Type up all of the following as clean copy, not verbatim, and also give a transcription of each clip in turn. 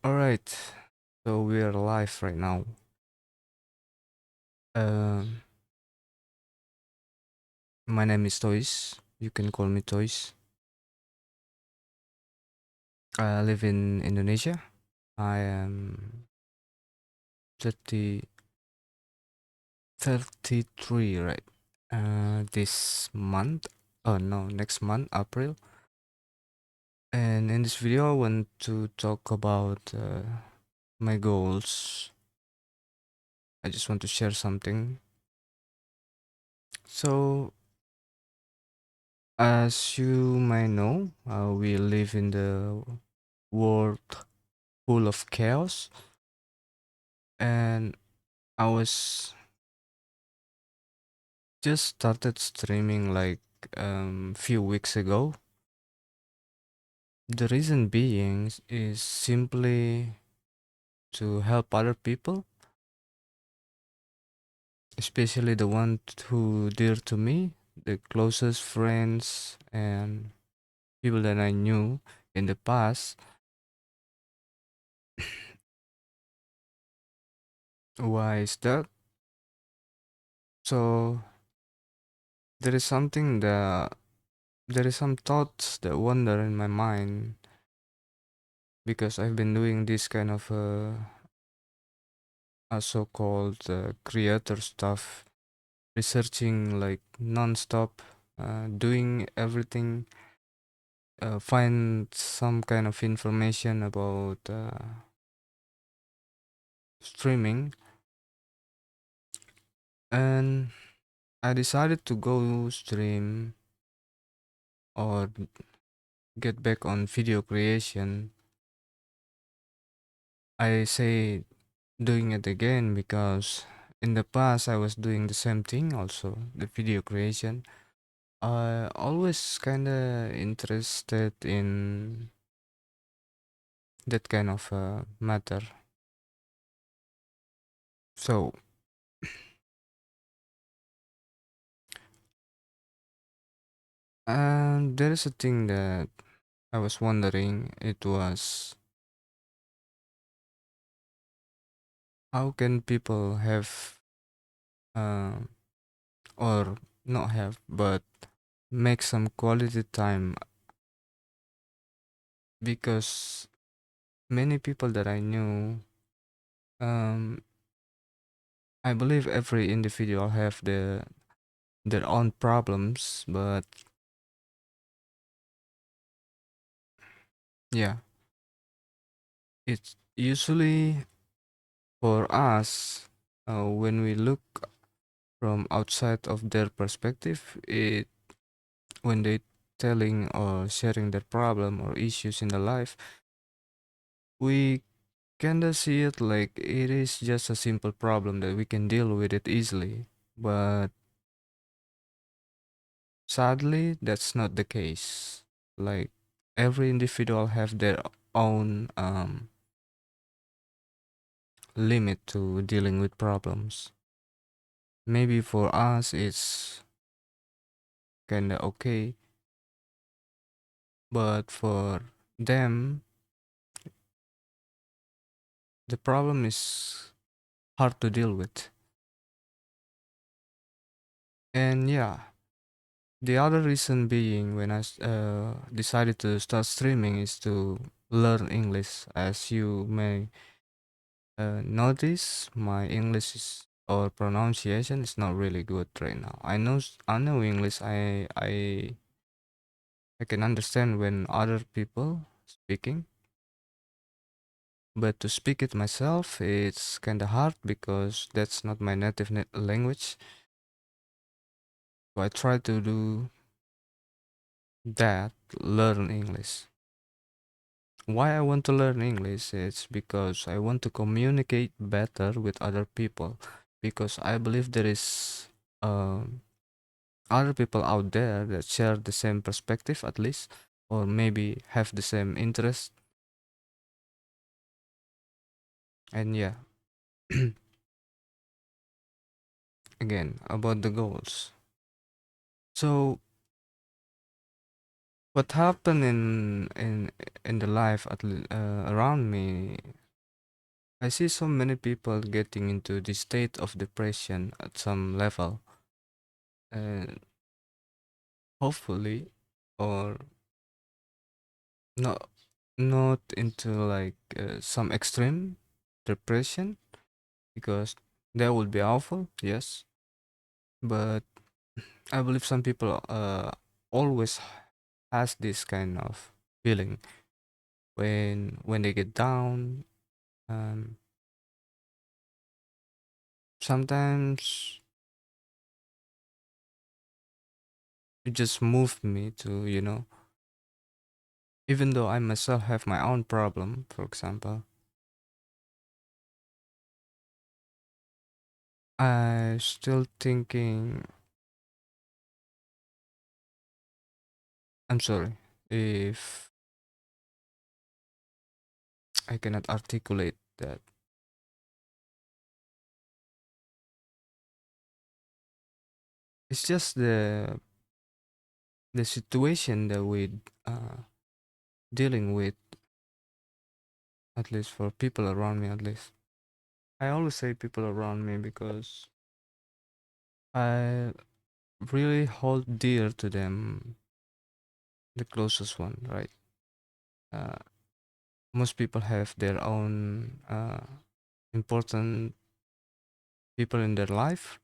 All right, so we are live right now. Um, my name is Toys. You can call me Toys. I live in Indonesia. I am 30, 33, right? This month. Oh no, next month, April. And in this video, I want to talk about my goals. I just want to share something. So, as you may know, we live in the world full of chaos, and I was just started streaming like few weeks ago. The reason being is simply to help other people, especially the one who dear to me, the closest friends and people that I knew in the past. Why is that? So there is something that there is some thoughts that wander in my mind because I've been doing this kind of a so-called creator stuff, researching like non-stop, doing everything, find some kind of information about streaming, and I decided to go stream or get back on video creation. I say doing it again because in the past I was doing the same thing also, the video creation. I always kind of interested in that kind of matter. So, and there is a thing that I was wondering. It was how can people have uh, or not have, but make some quality time because many people that I knew, um, I believe every individual have their own problems, but yeah, it's usually for us when we look from outside of their perspective, it when they telling or sharing their problem or issues in the life, we kinda see it like it is just a simple problem that we can deal with it easily. But sadly, that's not the case. Like every individual have their own limit to dealing with problems. Maybe for us it's kinda okay, but for them the problem is hard to deal with. And yeah, the other reason being when I decided to start streaming is to learn English. As you may notice, my English is, or pronunciation is not really good right now. I know English. I can understand when other people speaking, but to speak it myself, it's kind of hard because that's not my native language. So I try to do that, learn English. Why I want to learn English is because I want to communicate better with other people because I believe there is other people out there that share the same perspective at least or maybe have the same interest. And yeah, again about the goals. So what happened in the life around me, I see so many people getting into this state of depression at some level, and hopefully, or not not into like some extreme depression, because that would be awful, yes. But I believe some people always has this kind of feeling when they get down. Um, Sometimes it just moved me to, even though I myself have my own problem, for example, I still thinking. I'm sorry if I cannot articulate that. It's just the situation that we uh dealing with, at least for people around me, at least. I always say people around me because I really hold dear to them, the closest one, right? Uh, Most people have their own important people in their life,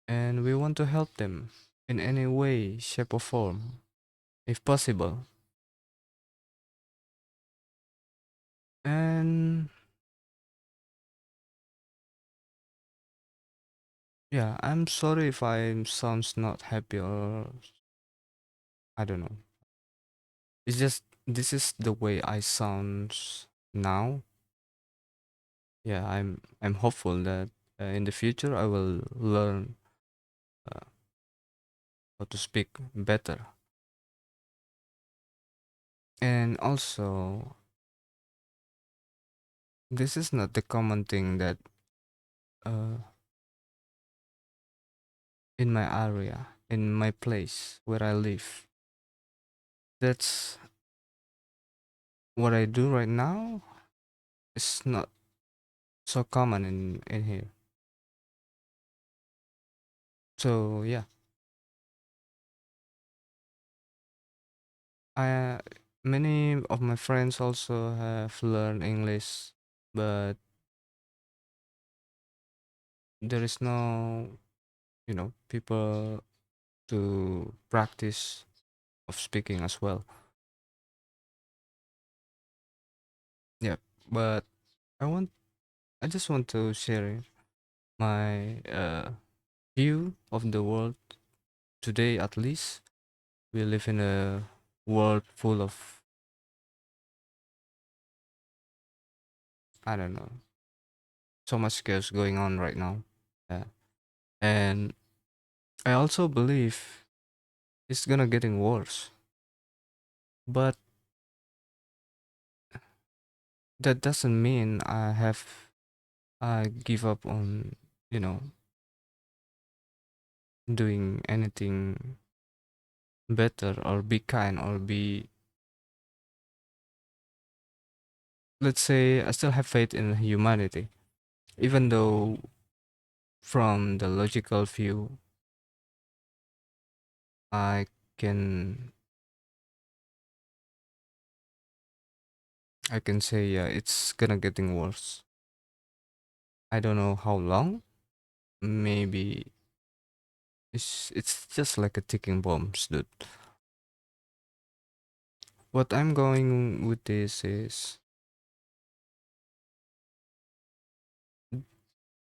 and we want to help them in any way, shape, or form, if possible. And yeah, I'm sorry if I sounds not happy, or I don't know. It's just this is the way I sound now. Yeah, I'm hopeful that in the future I will learn uh, how to speak better. And also, this is not the common thing that uh, in my area, in my place where I live. That's what I do right now. It's not so common in here. So yeah, I many of my friends also have learned English, but there is no, people to practice of speaking as well. Yeah, but I want I just want to share my view of the world today. At least we live in a world full of, I don't know, so much chaos going on right now. Yeah. And I also believe it's gonna getting worse. But that doesn't mean I give up on, you know, doing anything better, or be kind, or be, let's say, I still have faith in humanity, even though from the logical view I can I can say, yeah, it's gonna getting worse. I don't know how long. Maybe it's just like a ticking bombs, dude. What I'm going with this is,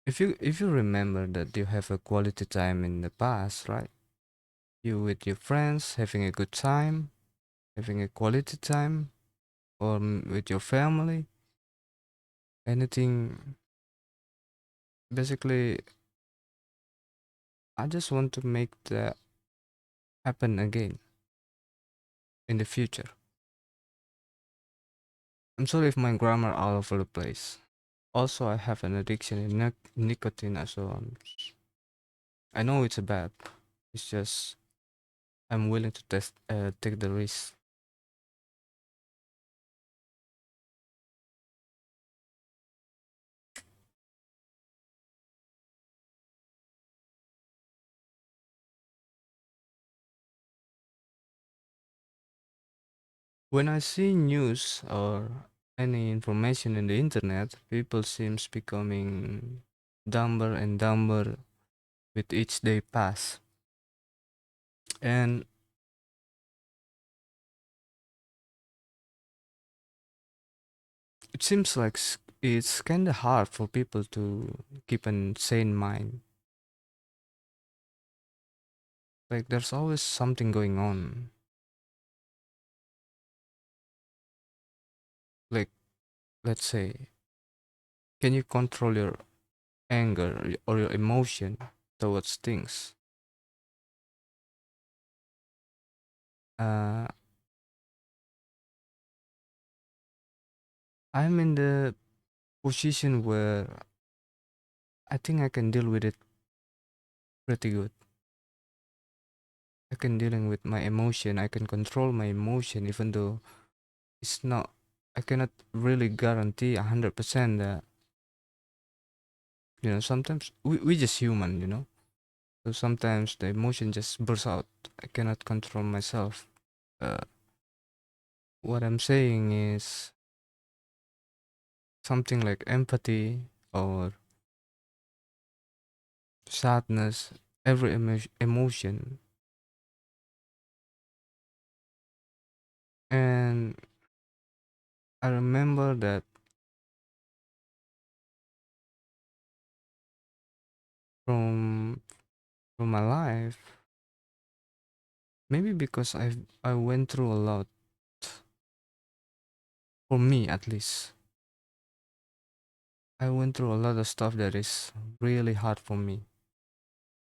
if you remember that you have a quality time in the past, right? You with your friends having a good time, having a quality time, or with your family, anything. Basically, I just want to make that happen again in the future. I'm sorry if my grammar all over the place. Also, I have an addiction in nicotine, so I know it's bad. It's just I'm willing to take the risk. When I see news or any information in the internet, people seems becoming dumber and dumber with each day pass. And it seems like it's kind of hard for people to keep an sane mind. Like there's always something going on. Like let's say, can you control your anger or your emotion towards things? Uh, I'm in the position where I think I can deal with it pretty good. I can dealing with my emotion. I can control my emotion, even though it's not. I cannot really guarantee 100% that sometimes we just human. So sometimes the emotion just bursts out. I cannot control myself. Uh, what I'm saying is something like empathy or sadness, every emotion. And I remember that from my life, maybe because I went through a lot, for me at least. I went through a lot of stuff that is really hard for me.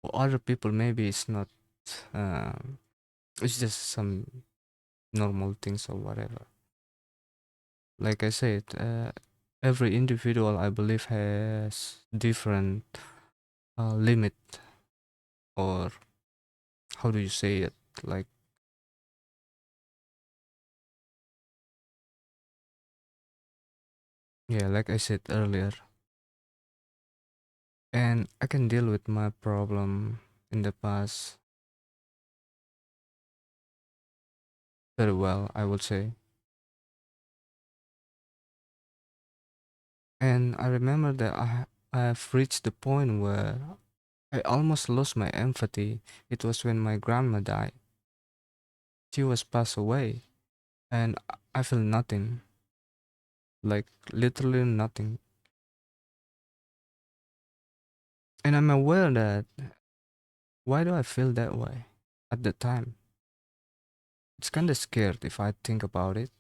For other people, maybe it's not. Um, it's just some normal things or whatever. Like I said, every individual, I believe, has different limit, or how do you say it? Like, yeah, like I said earlier, and I can deal with my problem in the past very well, I would say. And I remember that I have reached the point where I almost lost my empathy. It was when my grandma died. She was passed away, and I feel nothing, like literally nothing. And I'm aware that why do I feel that way at the time? It's kind of scared if I think about it.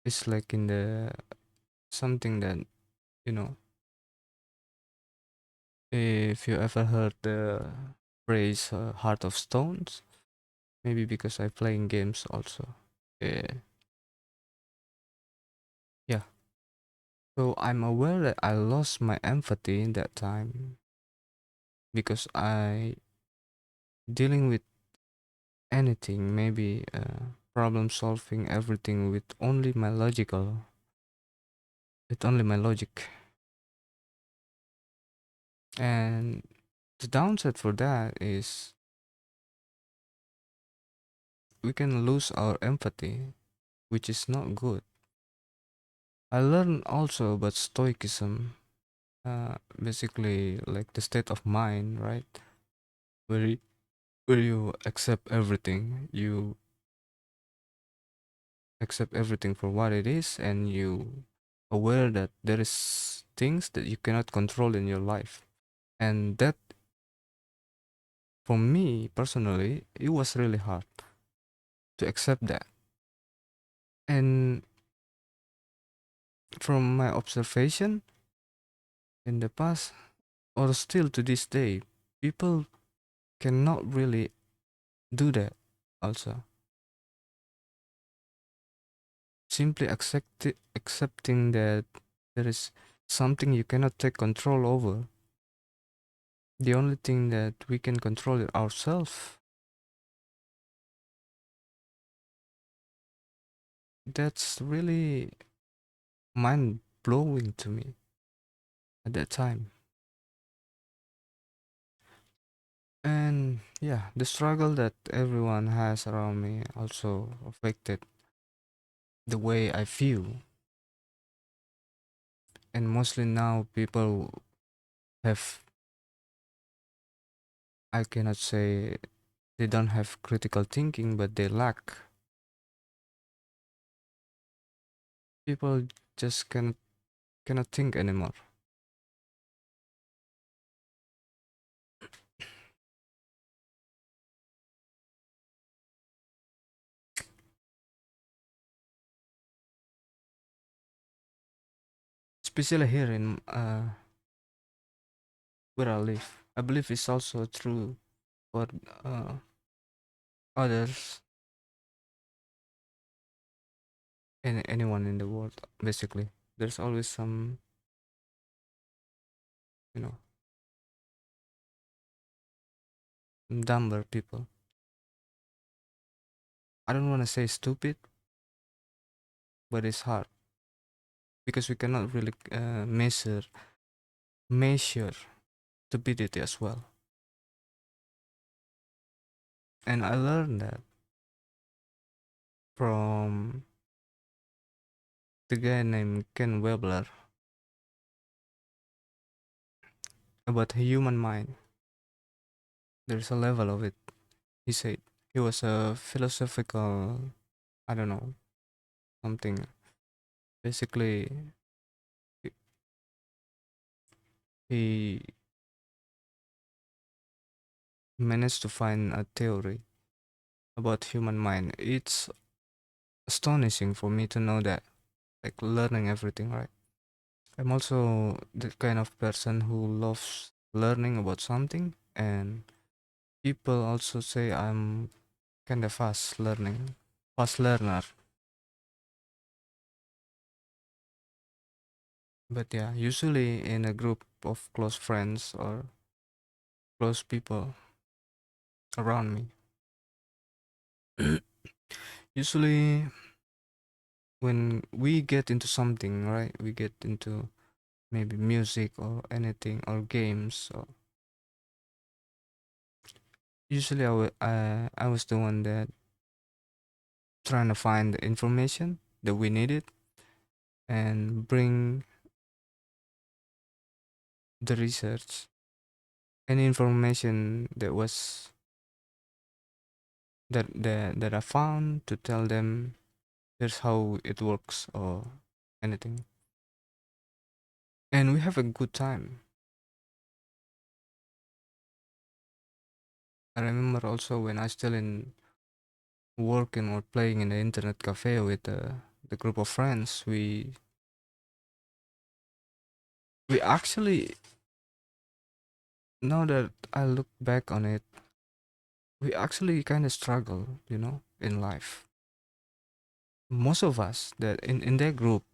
It's like in the something that you know. If you ever heard the phrase "heart of stones," maybe because I playing games also. Yeah, yeah. So I'm aware that I lost my empathy in that time because I dealing with anything, maybe problem solving everything with only my logic. And the downside for that is we can lose our empathy, which is not good. I learned also about stoicism, basically like the state of mind, right? Where where you accept everything for what it is, and you aware that there is things that you cannot control in your life. And that, for me personally, it was really hard to accept that. And from my observation in the past, or still to this day, people cannot really do that also. Simply accepting that there is something you cannot take control over. The only thing that we can control it ourselves. That's really mind blowing to me at that time. And yeah, the struggle that everyone has around me also affected the way I feel. And mostly now people have, I cannot say they don't have critical thinking, but they lack. People just cannot think anymore. Especially here in where I live. I believe it's also true for uh, others and anyone in the world. Basically, there's always some, you know, dumber people. I don't want to say stupid, but it's hard because we cannot really measure stupidity as well. And I learned that from the guy named Ken Webler about the human mind. There's a level of it. He said he was a philosophical, I don't know, something. Basically, he he managed to find a theory about human mind. It's astonishing for me to know that, like learning everything, right? I'm also the kind of person who loves learning about something, and people also say I'm kind of fast learner. But yeah, usually in a group of close friends or close people around me, usually when we get into something, right? We get into maybe music or anything or games. Or usually I was the one that trying to find the information that we needed and bring the research, any information that I found to tell them here's how it works or anything. And we have a good time. I remember also when I still in working or playing in the internet cafe with the group of friends, we actually, now that I look back on it, we actually kind of struggle, in life. Most of us that in that group,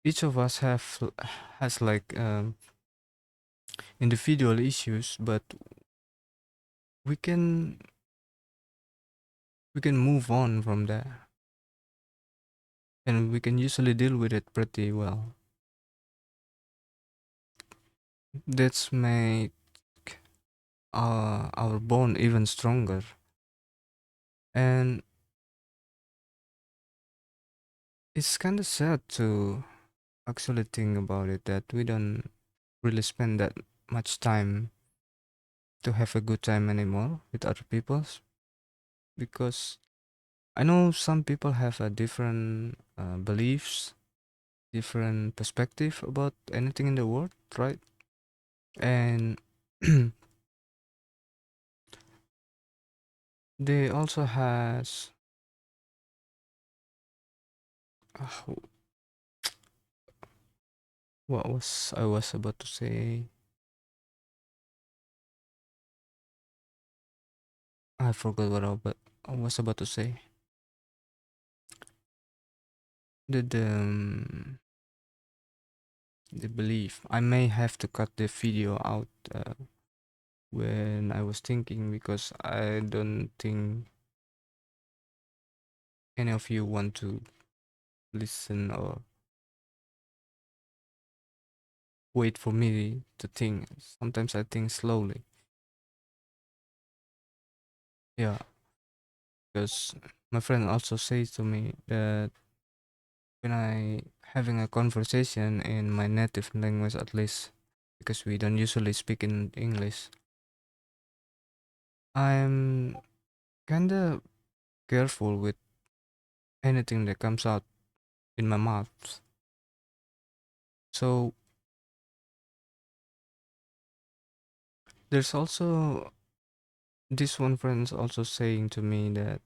each of us has like individual issues, but we can we can move on from there, and we can usually deal with it pretty well. That's make our bond even stronger. And it's kind of sad to actually think about it that we don't really spend that much time to have a good time anymore with other people, because I know some people have a different beliefs, different perspective about anything in the world, right? And they also has uh, what was I was about to say? I forgot I was about to say. The the belief. I may have to cut the video out when I was thinking, because I don't think any of you want to listen or wait for me to think. Sometimes I think slowly. Yeah, because my friend also says to me that when I having a conversation in my native language, at least, because we don't usually speak in English, I'm kinda careful with anything that comes out in my mouth. So there's also this one friend's also saying to me that,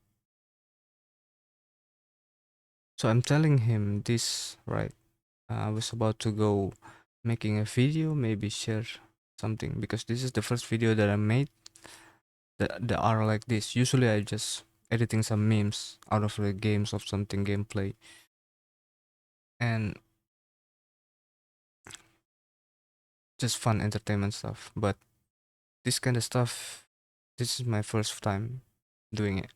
so I'm telling him this, right? I was about to go making a video, maybe share something, because this is the first video that I made that are like this. Usually I just editing some memes out of the games of something gameplay, and just fun entertainment stuff. But this kind of stuff, this is my first time doing it.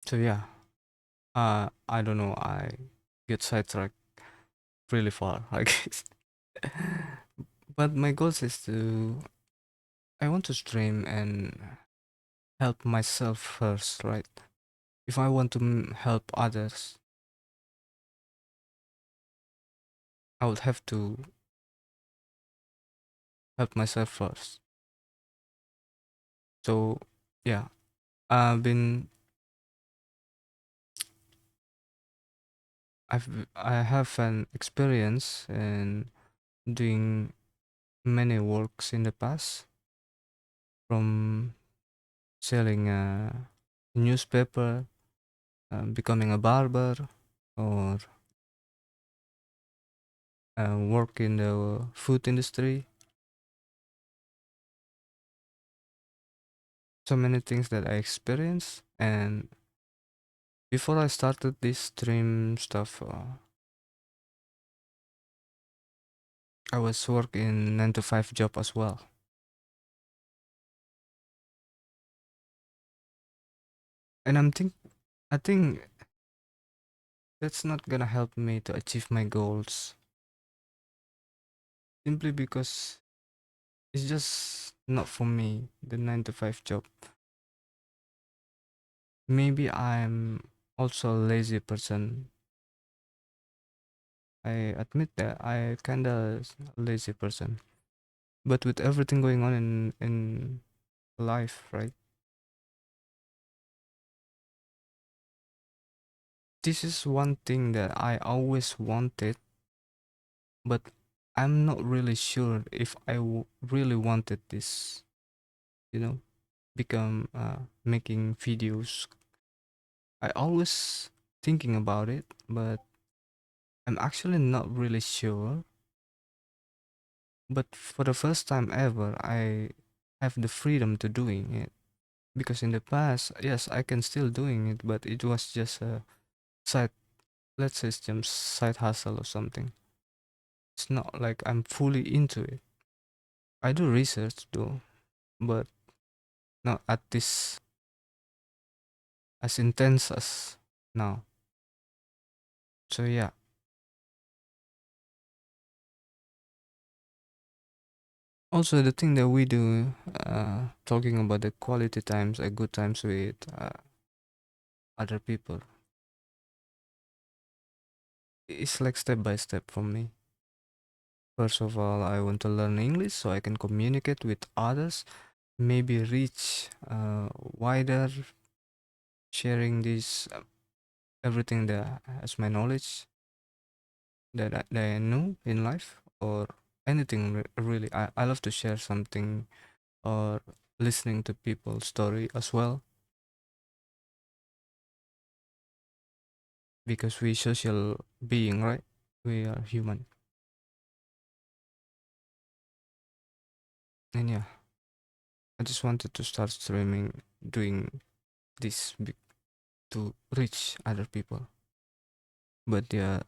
So yeah, I don't know. I get sidetracked really far, I guess. But my goal is to, I want to stream and help myself first, right? If I want to help others, I would have to help myself first. So yeah, I've been I have an experience in doing many works in the past, from selling a newspaper, becoming a barber, or work in the food industry. So many things that I experienced. And before I started this stream stuff, I was working 9 to 5 job as well. And I think that's not gonna help me to achieve my goals, simply because it's just not for me, the 9 to 5 job. Maybe I'm also a lazy person. I admit that I kinda lazy person. But with everything going on in life, right? This is one thing that I always wanted, but I'm not really sure if I really wanted this, you know, become making videos. I always thinking about it, but I'm actually not really sure. But for the first time ever, I have the freedom to doing it, because in the past, yes, I can still doing it, but it was just a side, let's say, it's just side hustle or something. It's not like I'm fully into it. I do research though, but not at this as intense as now. So yeah. Also, the thing that we do, talking about the quality times, good times with other people, it's like step by step for me. First of all, I want to learn English so I can communicate with others, maybe reach wider, sharing this everything that has my knowledge that I know in life, or anything really. I love to share something, or listening to people's story as well, because we social being, right? We are human. And yeah, I just wanted to start streaming, doing this to reach other people. But yeah,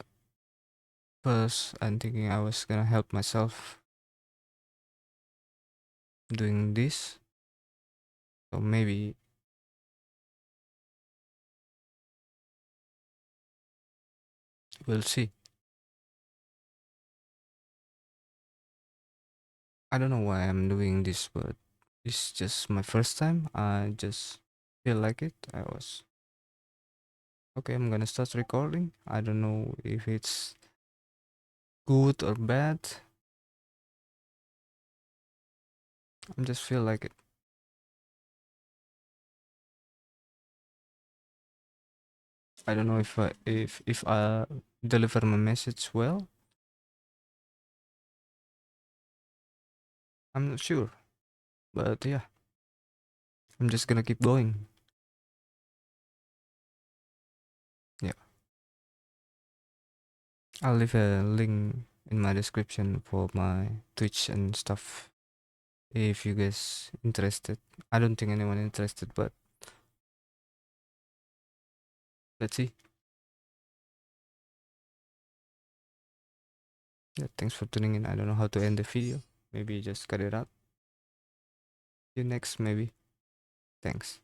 first I'm thinking I was gonna help myself doing this. So maybe we'll see. I don't know why I'm doing this, but it's just my first time. I just feel like it. I was okay. I'm gonna start recording. I don't know if it's good or bad. I just feel like it. I don't know if I deliver my message well. I'm not sure, but yeah, I'm just gonna keep going. Yeah, I'll leave a link in my description for my Twitch and stuff if you guys interested. I don't think anyone interested, but let's see. Yeah, thanks for tuning in. I don't know how to end the video. Maybe just cut it out. See you next, maybe. Thanks.